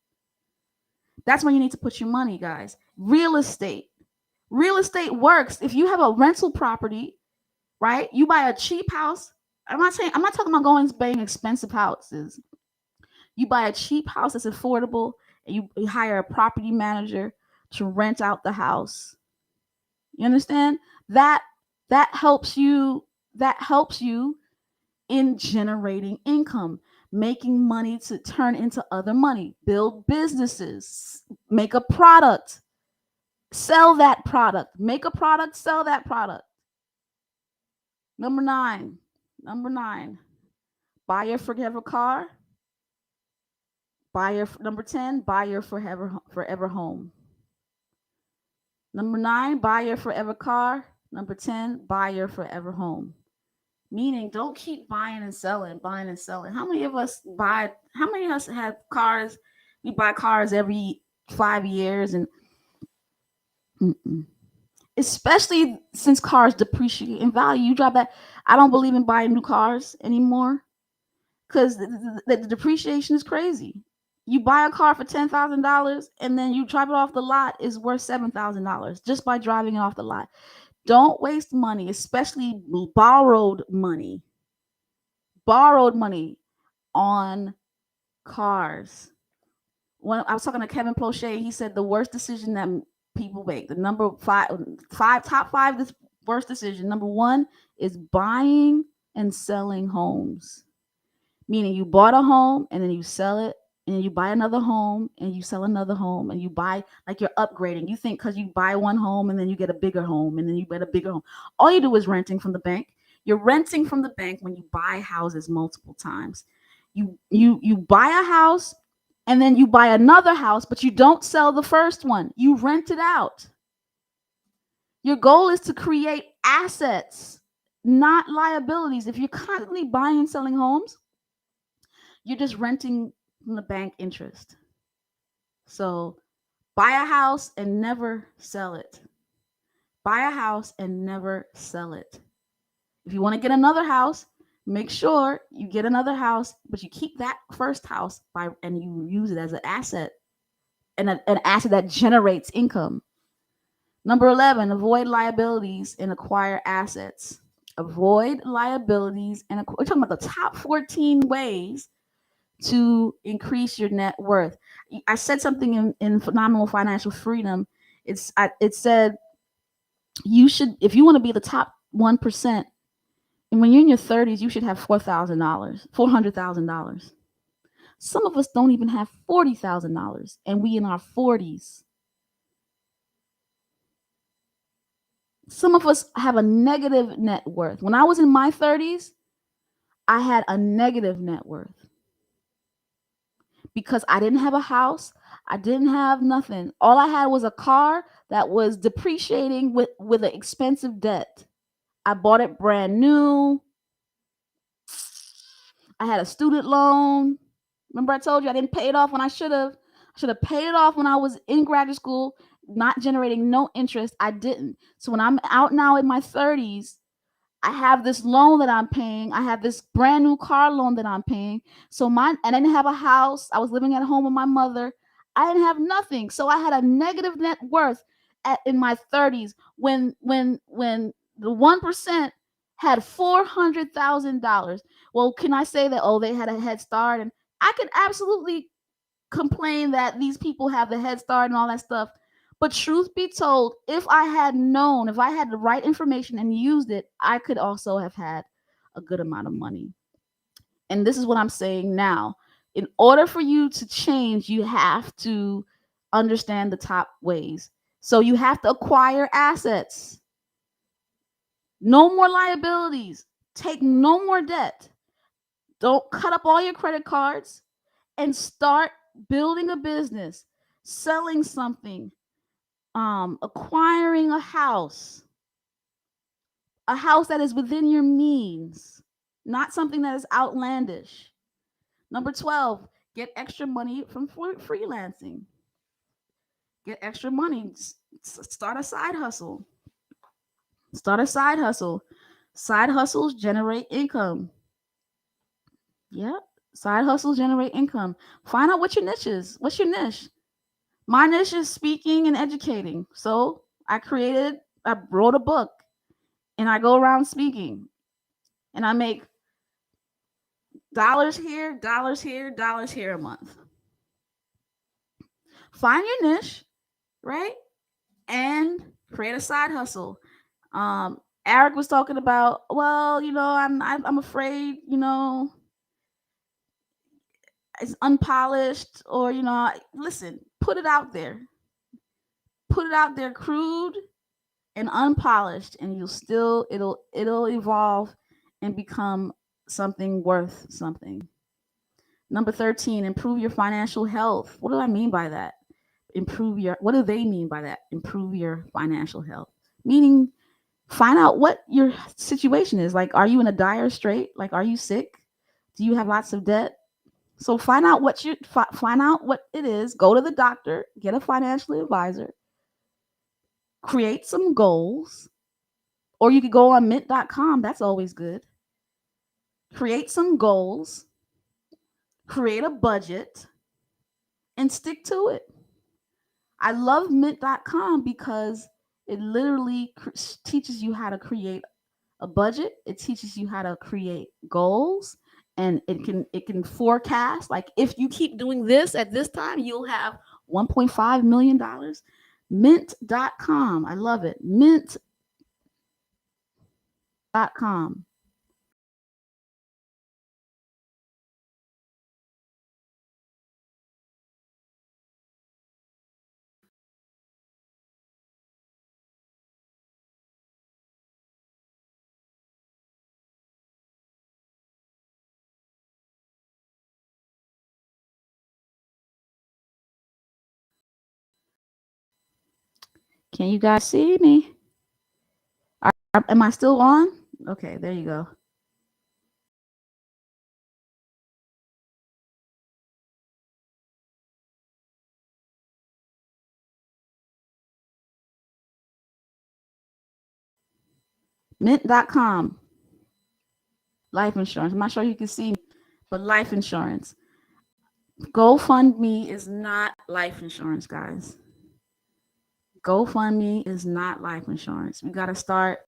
That's where you need to put your money, guys. Real estate. Real estate works. If you have a rental property, right? You buy a cheap house. I'm not talking about going and buying expensive houses. You buy a cheap house that's affordable, and you hire a property manager to rent out the house. You understand? That helps you. That helps you in generating income, making money to turn into other money, build businesses, make a product, sell that product, make a product, sell that product. Number nine, buy your forever car. Number 10, buy your forever home. Number 9, buy your forever car. Number 10, buy your forever home. Meaning, don't keep buying and selling. How many of us have cars? We buy cars every 5 years, and especially since cars depreciate in value. You drop that. I don't believe in buying new cars anymore, because the depreciation is crazy. You buy a car for $10,000, and then you drive it off the lot, is worth $7,000 just by driving it off the lot. Don't waste money, especially borrowed money on cars. When I was talking to Kevin Plauché, he said the worst decision that people make, the number top five, this worst decision. Number 1 is buying and selling homes. Meaning, you bought a home and then you sell it, and then you buy another home and you sell another home, and you buy, like, you're upgrading. You think because you buy one home and then you get a bigger home and then you get a bigger home. All you do is renting from the bank. You're renting from the bank when you buy houses multiple times. You buy a house and then you buy another house, but you don't sell the first one. You rent it out. Your goal is to create assets, not liabilities. If you're constantly buying and selling homes, you're just renting from the bank interest. So buy a house and never sell it. Buy a house and never sell it. If you want to get another house, make sure you get another house, but you keep that first house and you use it as an asset, and an asset that generates income. Number 11, avoid liabilities and acquire assets. Avoid liabilities and we're talking about the top 14 ways to increase your net worth. I said something in Phenomenal Financial Freedom. It said you should, if you want to be the top 1%, and when you're in your 30s, you should have $400,000. Some of us don't even have $40,000 and we in our 40s. Some of us have a negative net worth. When I was in my 30s, I had a negative net worth because I didn't have a house. I didn't have nothing. All I had was a car that was depreciating with an expensive debt. I bought it brand new. I had a student loan. Remember I told you I didn't pay it off when I should have. I should have paid it off when I was in graduate school, not generating no interest. I didn't. So when I'm out now in my 30s, I have this loan that I'm paying. I have this brand new car loan that I'm paying. So and I didn't have a house. I was living at home with my mother. I didn't have nothing. So I had a negative net worth in my 30s when the 1% had $400,000. Well, can I say that, oh, they had a head start? And I could absolutely complain that these people have the head start and all that stuff. But truth be told, if I had known, if I had the right information and used it, I could also have had a good amount of money. And this is what I'm saying now. In order for you to change, you have to understand the top ways. So you have to acquire assets. No more liabilities. Take no more debt. Don't cut up all your credit cards and start building a business, selling something, acquiring a house that is within your means, not something that is outlandish. Number 12, get extra money from freelancing. Get extra money. Start a side hustle. Start a side hustle. Side hustles generate income. Yeah, side hustles generate income. Find out what your niche is. What's your niche? My niche is speaking and educating. So I wrote a book and I go around speaking and I make dollars here, dollars here, dollars here a month. Find your niche, right? And create a side hustle. Eric was talking about, well, I'm afraid, it's unpolished, or listen, put it out there. Put it out there crude and unpolished, and it'll evolve and become something worth something. Number 13, improve your financial health. What do I mean by that? What do they mean by that? Improve your financial health. Meaning, find out what your situation is. Like, are you in a dire strait? Like, are you sick? Do you have lots of debt? So find out what it is. Go to the doctor, get a financial advisor, create some goals, or you could go on mint.com. That's always good. Create some goals, create a budget, and stick to it. I love mint.com because it literally teaches you how to create a budget. It teaches you how to create goals, and it can forecast, like, if you keep doing this at this time, you'll have $1.5 million. Mint.com. I love it. Mint.com. Can you guys see me? Am I still on? Okay, there you go. Mint.com. Life insurance. I'm not sure you can see me, but life insurance. GoFundMe is not life insurance, guys. GoFundMe is not life insurance. We got to start.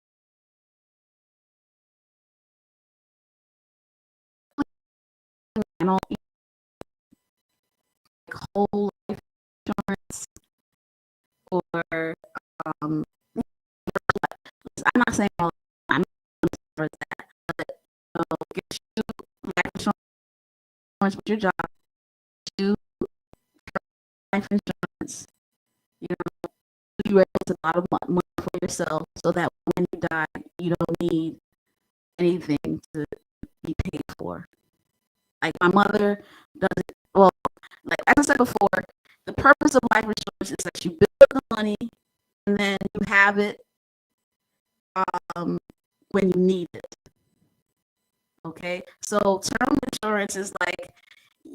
I don't like whole life insurance, or I'm not saying all the time for that, but get you life insurance with your job. life insurance. You know, you raise a lot of money for yourself so that when you die, you don't need anything to be paid for. Like my mother doesn't, well, like as I said before, the purpose of life insurance is that you build the money and then you have it when you need it. Okay, so term insurance is like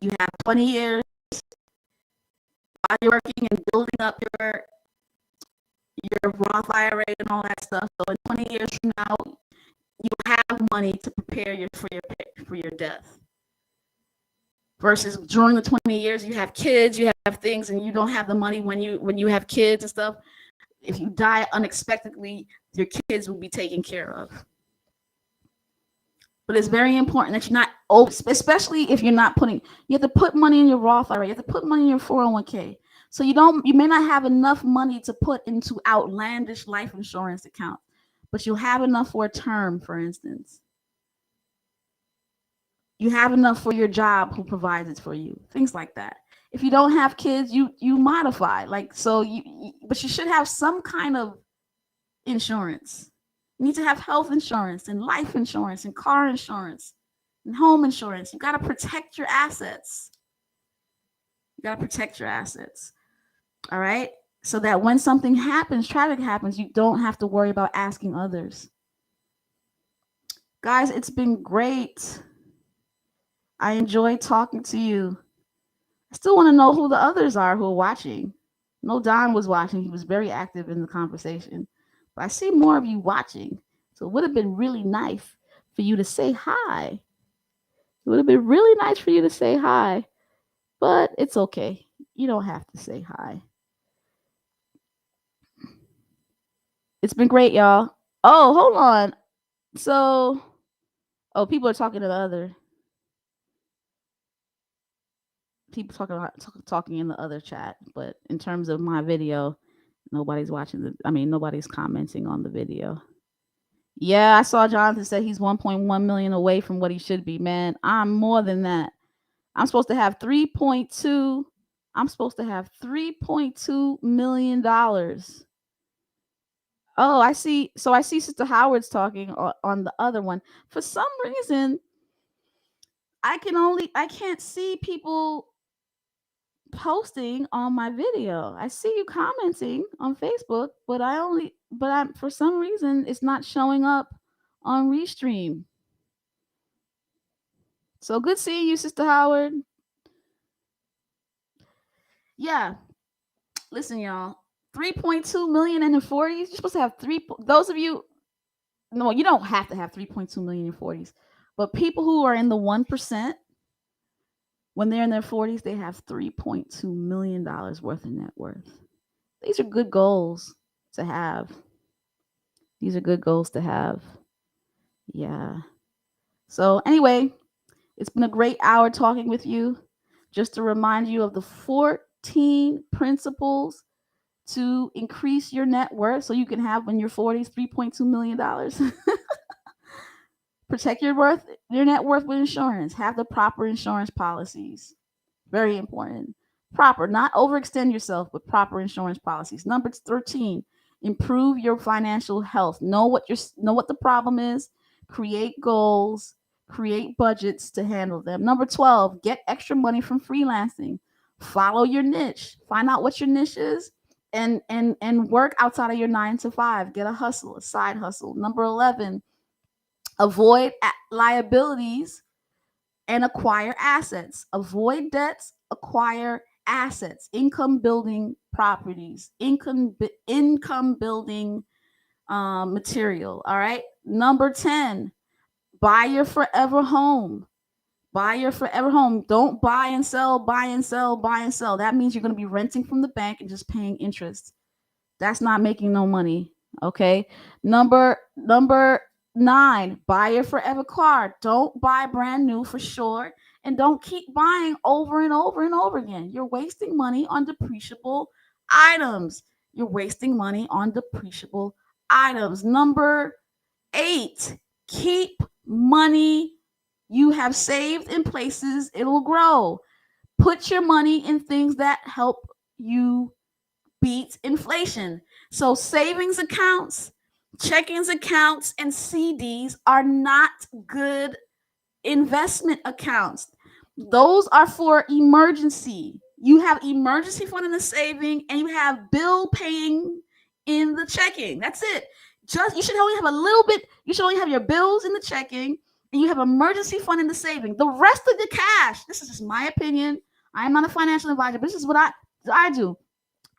you have 20 years while you're working and building up your Roth IRA and all that stuff. So in 20 years from now, you have money to prepare for your death. Versus during the 20 years, you have kids, you have things, and you don't have the money when you have kids and stuff. If you die unexpectedly, your kids will be taken care of. But it's very important that you're not, especially if you're not putting, you have to put money in your Roth IRA, you have to put money in your 401k. So you may not have enough money to put into outlandish life insurance accounts, but you'll have enough for a term, for instance. You have enough for your job who provides it for you, things like that. If you don't have kids, you modify, like, so but you should have some kind of insurance. You need to have health insurance and life insurance and car insurance and home insurance. You got to protect your assets. All right, so that when something happens, tragic happens, you don't have to worry about asking others. Guys, it's been great. I enjoyed talking to you. I still want to know who the others are who are watching. No, Don was watching. He was very active in the conversation. But I see more of you watching. So it would have been really nice for you to say hi. It would have been really nice for you to say hi. But it's okay. You don't have to say hi. It's been great, y'all. Oh, hold on. So, people are talking to the other. People talking in the other chat. But in terms of my video, nobody's watching nobody's commenting on the video. Yeah, I saw Jonathan said he's 1.1 million away from what he should be. Man, I'm more than that. I'm supposed to have 3.2. I'm supposed to have $3.2 million. Oh, I see. So I see Sister Howard's talking on the other one. For some reason, I can't see people posting on my video. I see you commenting on Facebook, but for some reason it's not showing up on Restream. So good seeing you, Sister Howard. Yeah. Listen, y'all. 3.2 million in the 40s. You're supposed to have those of you. No, you don't have to have 3.2 million in your 40s. But people who are in the 1%, when they're in their 40s, they have $3.2 million worth of net worth. These are good goals to have. Yeah. So anyway, it's been a great hour talking with you. Just to remind you of the 14 principles to increase your net worth so you can have when you're 40s $3.2 million. Protect your net worth with insurance. Have the proper insurance policies. Very important. Proper, not overextend yourself, but proper insurance policies. Number 13, improve your financial health. Know what the problem is. Create goals. Create budgets to handle them. Number 12, get extra money from freelancing. Follow your niche. Find out what your niche is and work outside of your 9 to 5. Get a side hustle. Number 11, avoid liabilities and acquire assets. Avoid debts, acquire assets, income building properties, income building material. All right. Number 10, buy your forever home. Don't buy and sell. That means you're going to be renting from the bank and just paying interest. That's not making no money. Okay. Number 9, buy your forever car. Don't buy brand new for sure. And don't keep buying over and over and over again. You're wasting money on depreciable items. Number 8, keep money you have saved in places it will grow. Put your money in things that help you beat inflation. So savings accounts, checkings accounts, and CDs are not good investment accounts. Those are for emergency. You have emergency fund in the saving, and you have bill paying in the checking. That's it. Just you should only have a little bit. You should only have your bills in the checking, and you have emergency fund in the saving. The rest of the cash. This is just my opinion. I am not a financial advisor, but this is what I do.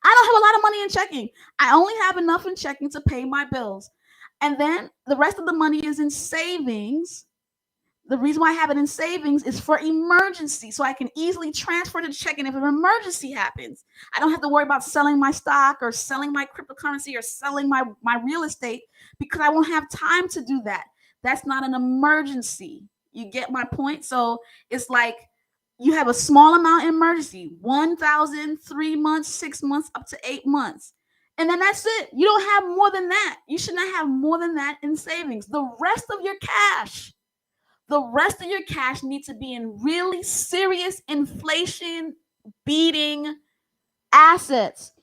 I don't have a lot of money in checking. I only have enough in checking to pay my bills, and then the rest of the money is in savings. The reason why I have it in savings is for emergency, so I can easily transfer to checking if an emergency happens. I don't have to worry about selling my stock or selling my cryptocurrency or selling my real estate because I won't have time to do that. That's not an emergency. You get my point? So it's like you have a small amount in emergency, 1,000, 3 months, 6 months, up to 8 months. And then that's it. You don't have more than that. You should not have more than that in savings. The rest of your cash needs to be in really serious inflation beating assets.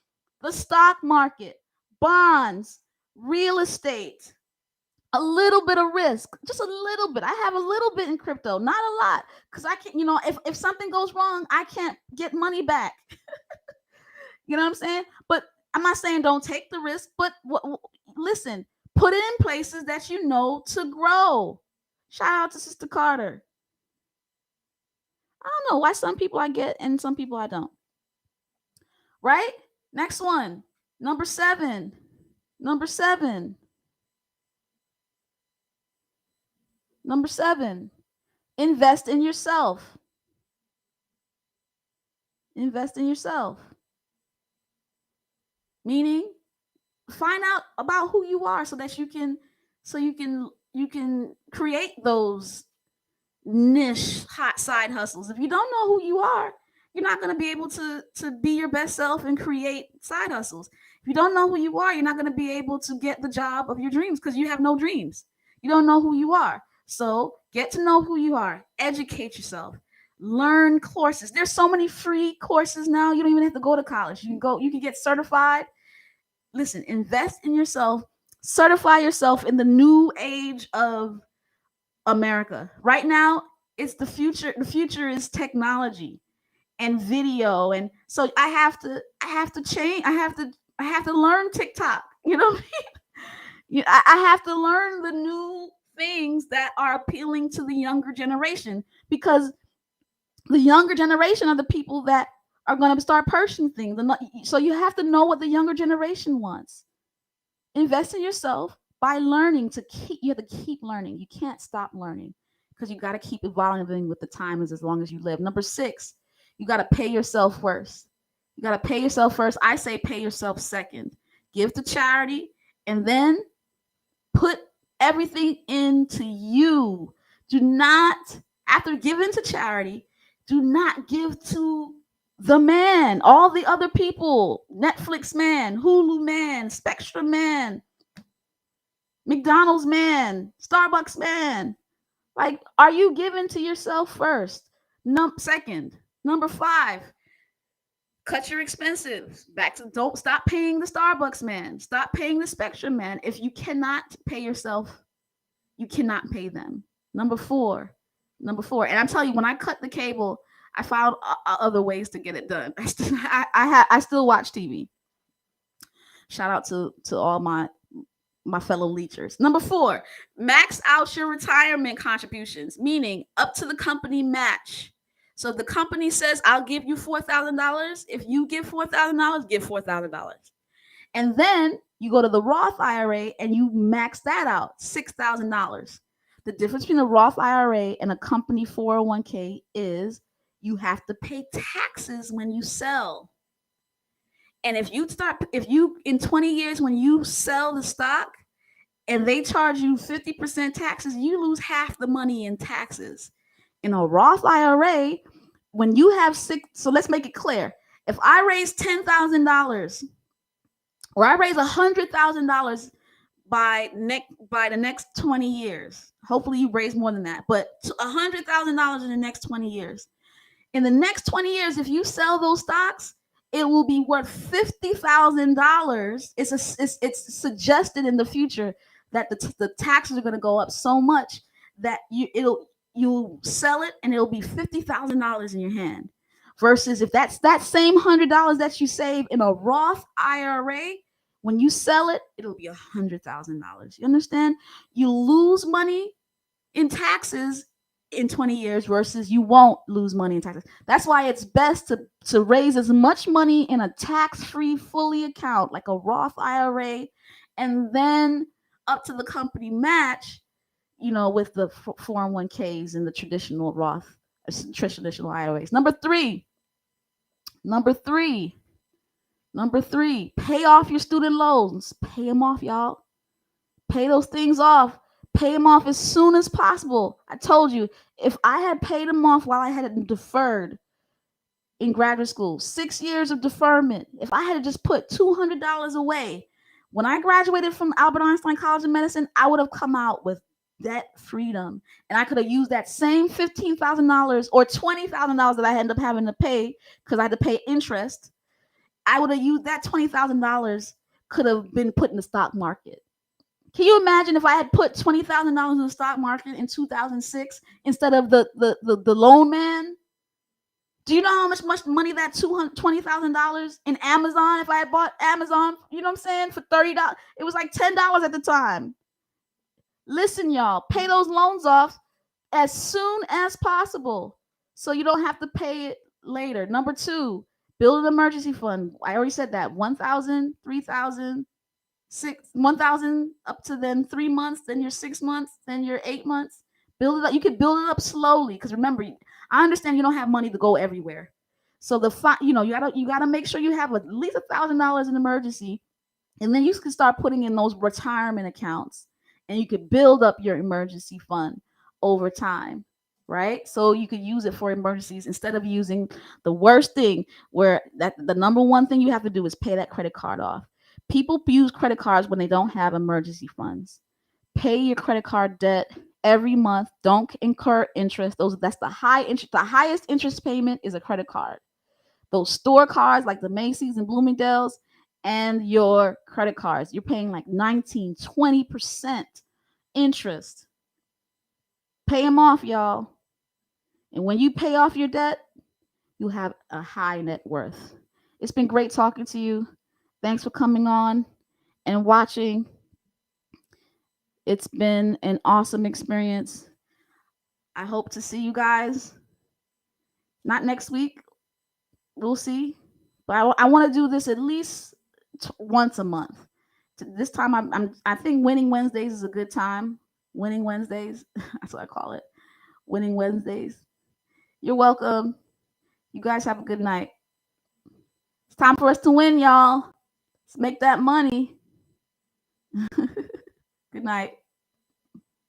The stock market, bonds, real estate, a little bit of risk, just a little bit. I have a little bit in crypto, not a lot, because I can't, if something goes wrong, I can't get money back. You know what I'm saying? But I'm not saying don't take the risk, but listen, put it in places that you know to grow. Shout out to Sister Carter. I don't know why some people I get and some people I don't. Right? Next one. Number 7. Number 7. Number 7. Invest in yourself. Invest in yourself. Meaning find out about who you are so that you can create those niche hot side hustles. If you don't know who you are, you're not going to be able to be your best self and create side hustles. If you don't know who you are, you're not going to be able to get the job of your dreams because you have no dreams. You don't know who you are. So get to know who you are. Educate yourself. Learn courses. There's so many free courses now. You don't even have to go to college. You can get certified. Listen, invest in yourself. Certify yourself in the new age of America. Right now, it's the future. The future is technology and video, and so I have to change. I have to learn TikTok. You know, I have to learn the new things that are appealing to the younger generation because the younger generation are the people that are going to start purchasing things. So you have to know what the younger generation wants. Invest in yourself by learning you have to keep learning. You can't stop learning because you got to keep evolving with the times as long as you live. Number 6, you got to pay yourself first. You got to pay yourself first. I say pay yourself second. Give to charity and then put everything into you. Do not, after giving to charity, do not give to the man, all the other people, Netflix man, Hulu man, Spectrum man, McDonald's man, Starbucks man. Like, are you giving to yourself first? Second. Number 5, cut your expenses. Don't stop paying the Starbucks man. Stop paying the Spectrum man. If you cannot pay yourself, you cannot pay them. Number 4. And I'm telling you, when I cut the cable, I found other ways to get it done. I still watch TV. Shout out to all my fellow leechers. Number 4, max out your retirement contributions, meaning up to the company match. So if the company says, I'll give you $4,000, if you give $4,000, give $4,000. And then you go to the Roth IRA and you max that out, $6,000. The difference between a Roth IRA and a company 401k is you have to pay taxes when you sell. And if you in 20 years, when you sell the stock and they charge you 50% taxes, you lose half the money in taxes. In a Roth IRA, when you have so let's make it clear. If I raise $10,000 or I raise $100,000 by the next 20 years, hopefully you raise more than that, but $100,000 in the next 20 years. In the next 20 years, if you sell those stocks it will be worth $50,000. It's suggested in the future that the taxes are going to go up so much that you sell it and it'll be $50,000 in your hand. Versus if that's that same $100 that you save in a Roth IRA, when you sell it, it'll be $100,000. You understand? You lose money in taxes in 20 years versus you won't lose money in taxes. That's why it's best to raise as much money in a tax-free fully account like a Roth IRA, and then up to the company match, with the 401ks and the traditional Roth, traditional IRAs. Number three, pay off your student loans. Pay them off, y'all. Pay those things off. Pay them off as soon as possible. I told you, if I had paid them off while I had it deferred in graduate school, 6 years of deferment, if I had just put $200 away, when I graduated from Albert Einstein College of Medicine, I would have come out with debt freedom. And I could have used that same $15,000 or $20,000 that I ended up having to pay because I had to pay interest. I would have used that $20,000, could have been put in the stock market. Can you imagine if I had put $20,000 in the stock market in 2006 instead of the loan man? Do you know how much money that $20,000 in Amazon? If I had bought Amazon, you know what I'm saying, for $30, it was like $10 at the time. Listen, y'all, pay those loans off as soon as possible so you don't have to pay it later. Number 2, build an emergency fund. I already said that. 1,000, 3,000. 1,000 up to then 3 months, then your 6 months, then your 8 months. Build it up. You can build it up slowly because remember, I understand you don't have money to go everywhere. So you gotta make sure you have at least $1,000 in emergency, and then you can start putting in those retirement accounts, and you could build up your emergency fund over time, right? So you could use it for emergencies instead of using the worst thing, where that the number one thing you have to do is pay that credit card off. People use credit cards when they don't have emergency funds. Pay your credit card debt every month. Don't incur interest. That's the high interest. The highest interest payment is a credit card. Those store cards like the Macy's and Bloomingdale's and your credit cards, you're paying like 19, 20% interest. Pay them off, y'all. And when you pay off your debt, you have a high net worth. It's been great talking to you. Thanks for coming on and watching. It's been an awesome experience. I hope to see you guys. Not next week. We'll see. But I want to do this at least once a month. This time, I think Winning Wednesdays is a good time. Winning Wednesdays. That's what I call it. Winning Wednesdays. You're welcome. You guys have a good night. It's time for us to win, y'all. Let's make that money. Good night.